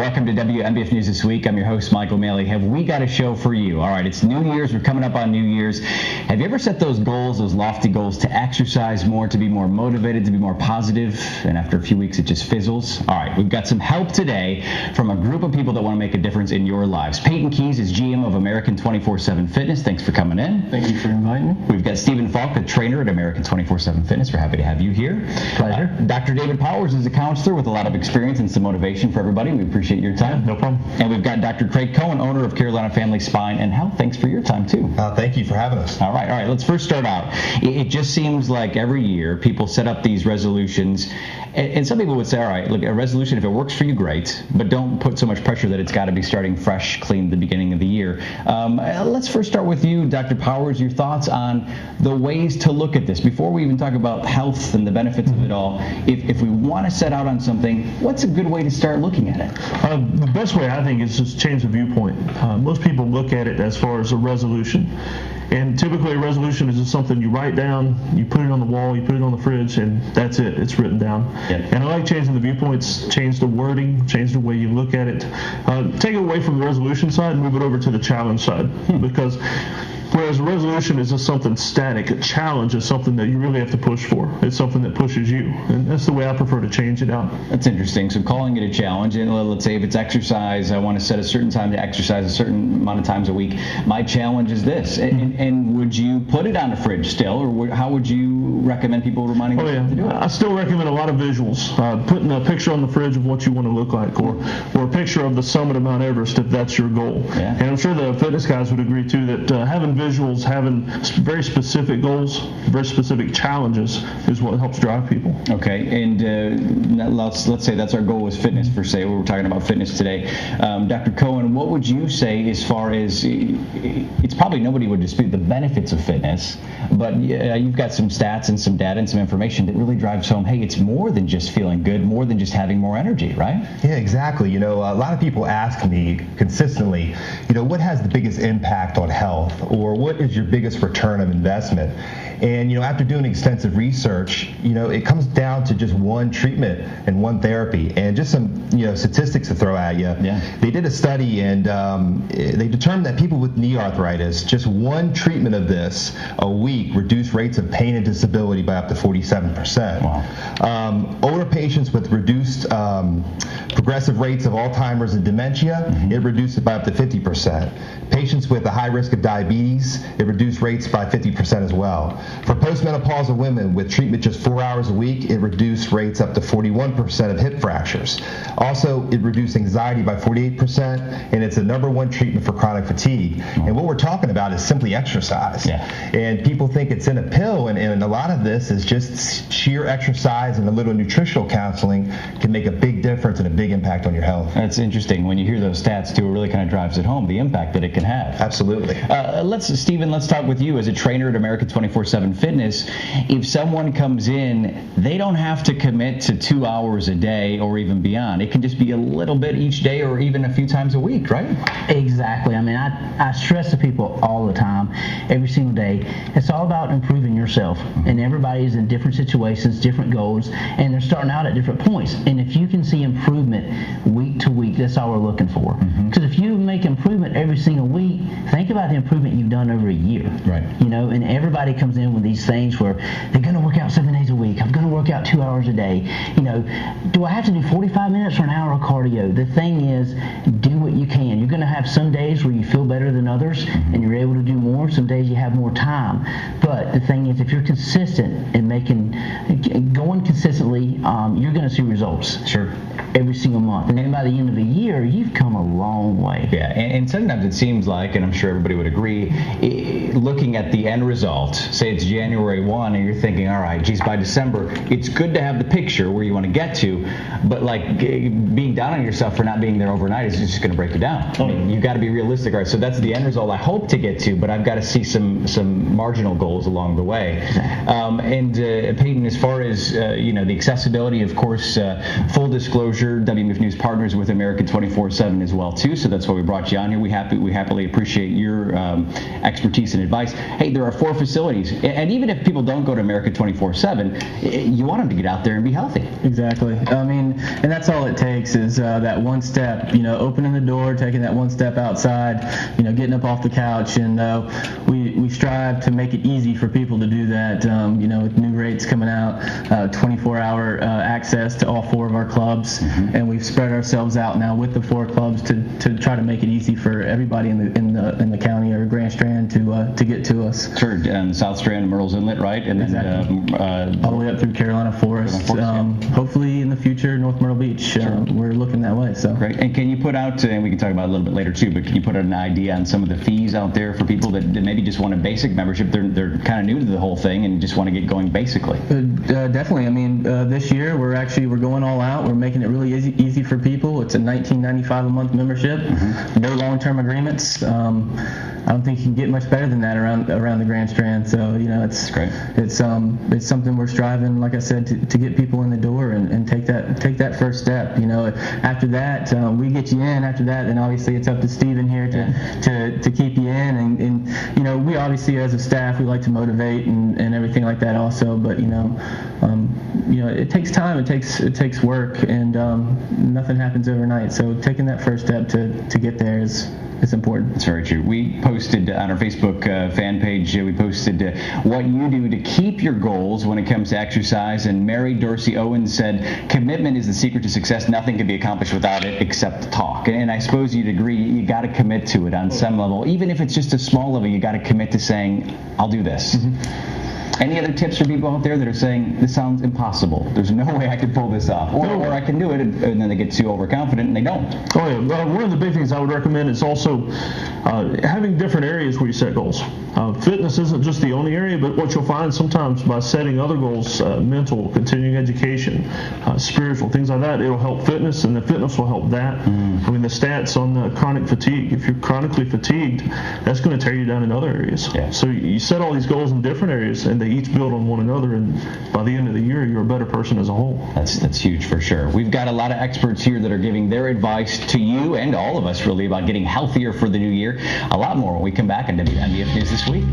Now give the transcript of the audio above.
welcome to WMBF News This Week. I'm your host, Michael Maley. Have we got a show for you? All right, it's New Year's. We're coming up on New Year's. Have you ever set those goals, those lofty goals, to exercise more, to be more motivated, to be more positive, and after a few weeks it just fizzles? All right, we've got some help today from a group of people that want to make a difference in your lives. Peyton Keys is GM of American 24/7 Fitness. Thanks for coming in. Thank you for inviting me. We've got Stephen Falk, a trainer at American 24/7 Fitness. We're happy to have you here. Pleasure. Dr. David Powers is a counselor with a lot of experience and some motivation for everybody. We appreciate your time. No problem. And we've got Dr. Craig Cohen, owner of Carolina Family Spine and Health. Thanks for your time, too. Thank you for having us. All right. Let's first start out. It just seems like every year people set up these resolutions, and some people would say, all right, look, a resolution, if it works for you, great, but don't put so much pressure that it's got to be starting fresh, clean at the beginning of the year. Let's first start with you, Dr. Powers, your thoughts on the ways to look at this. Before we even talk about health and the benefits of it all, if we want to set out on something, what's a good way to start looking at it? The best way, I think, is just change the viewpoint. Most people look at it as far as a resolution. And typically a resolution is just something you write down, you put it on the wall, you put it on the fridge, and that's it. It's written down. Yep. And I like changing the viewpoints, change the wording, change the way you look at it. Take it away from the resolution side and move it over to the challenge side. Because whereas a resolution is just something static, a challenge is something that you really have to push for. It's something that pushes you. And that's the way I prefer to change it out. That's interesting. So calling it a challenge, and let's say if it's exercise, I want to set a certain time to exercise a certain amount of times a week. My challenge is this. And would you put it on the fridge still, or how would you recommend people reminding themselves to do it? I still recommend a lot of visuals. Putting a picture on the fridge of what you want to look like, or a picture of the summit of Mount Everest if that's your goal. Yeah. And I'm sure the fitness guys would agree too that having visuals, having very specific goals, very specific challenges is what helps drive people. Okay, and let's say that's our goal is fitness per se. We're talking about fitness today. Dr. Cohen, what would you say as far as, it's probably nobody would dispute the benefits of fitness, but you've got some stats and some data and some information that really drives home, hey, it's more than just feeling good, more than just having more energy, right? Yeah, exactly. A lot of people ask me consistently, what has the biggest impact on health, or what is your biggest return of investment? And, after doing extensive research, it comes down to just one treatment and one therapy. And just some, statistics to throw at you. Yeah. They did a study, and they determined that people with knee arthritis, just one treatment of this a week reduced rates of pain and disability by up to 47%. Wow. Older patients with reduced progressive rates of Alzheimer's and dementia, it reduced it by up to 50%. Patients with a high risk of diabetes, it reduced rates by 50% as well. For postmenopausal women with treatment just 4 hours a week, it reduced rates up to 41% of hip fractures. Also, it reduced anxiety by 48%, and it's the #1 treatment for chronic fatigue. And what we're talking about is simply exercise. Yeah. And people think it's in a pill, and a lot of this is just sheer exercise, and a little nutritional counseling can make a big difference and a big impact on your health. That's interesting. When you hear those stats, too, it really kind of drives it home, the impact that it can have. Absolutely. Stephen, let's talk with you as a trainer at American 24/7 Fitness. If someone comes in, they don't have to commit to 2 hours a day or even beyond. It can just be a little bit each day or even a few times a week, right? Exactly. I mean, I stress to people all the time, every single day, it's all about improving yourself. And everybody's in different situations, different goals, and they're starting out at different points. And if you can see improvement week to week, that's all we're looking for. Because if you make improvement every single week, think about the improvement you've done over a year. Right. And everybody comes in with these things where they're going to work out 7 days a week. I'm going to work out 2 hours a day. Do I have to do 45 minutes or an hour of cardio? The thing is, do what you can. You're going to have some days where you feel better than others and you're able to do more. Some days you have more time. But the thing is, if you're consistent and going consistently, you're going to see results. Sure. Every single month. And then by the end of the year, you've come a long way. Yeah, and sometimes it seems like, and I'm sure everybody would agree, looking at the end result, say it's January 1, and you're thinking, all right, geez, by December, it's good to have the picture where you want to get to, but like being down on yourself for not being there overnight is just going to break you down. I mean, you've got to be realistic, right? So that's the end result I hope to get to, but I've got to see some marginal goals along the way. Peyton, as far as the accessibility, of course, full disclosure, WMBF News partners with America 24/7 as well too, so that's why we brought you on here. We happily appreciate your expertise and advice. Hey, there are 4 facilities, and even if people don't go to America 24/7, you want them to get out there and be healthy. Exactly. I mean, and that's all it takes is that one step, opening the door, taking that one step outside, getting up off the couch, and we strive to make it easy for people to do that. With new rates coming out, 24-hour access to all 4 of our clubs, and we've spread ourselves out now with the 4 clubs to try to make it easy for everybody in the county or Grand Strand to get to us. Sure, and South Strand, Myrtle's Inlet, right, and then all the way up through Carolina Forest. Hopefully in the future, North Myrtle Beach. We're looking that way. So great. And can you put out, and we can talk about it a little bit later too, but can you put out an idea on some of the fees out there for people that maybe just want a basic membership? They're kind of new to the whole thing and just want to get going basically. Definitely. I mean, this year we're going all out. We're making it really easy for people. It's a $19.95 a month membership. No long-term agreements. I don't think you can get much better than that around the Grand Strand. So it's great. It's something we're striving, like I said, to get people in the door and take that first step. After that, we get you in. After that, then obviously it's up to Steven here to keep you in. And we obviously as a staff we like to motivate and everything like that also. But it takes time. It takes work, and nothing happens overnight. So taking that first step to get there is important. That's very true. We posted on our Facebook fan page, we posted what you do to keep your goals when it comes to exercise, and Mary Dorsey Owens said, commitment is the secret to success. Nothing can be accomplished without it except talk. And I suppose you'd agree, you got to commit to it on some level. Even if it's just a small level, you got to commit to saying, I'll do this. Any other tips for people out there that are saying, this sounds impossible, there's no way I could pull this off, or I can do it, and then they get too overconfident and they don't? Oh yeah, one of the big things I would recommend is also having different areas where you set goals. Fitness isn't just the only area, but what you'll find sometimes by setting other goals, mental, continuing education, spiritual, things like that, it'll help fitness, and the fitness will help that. I mean, the stats on the chronic fatigue, if you're chronically fatigued, that's going to tear you down in other areas. Yeah. So you set all these goals in different areas, and they each build on one another, and by the end of the year, you're a better person as a whole. That's huge for sure. We've got a lot of experts here that are giving their advice to you and all of us really about getting healthier for the new year. A lot more when we come back on WMBF News This Week.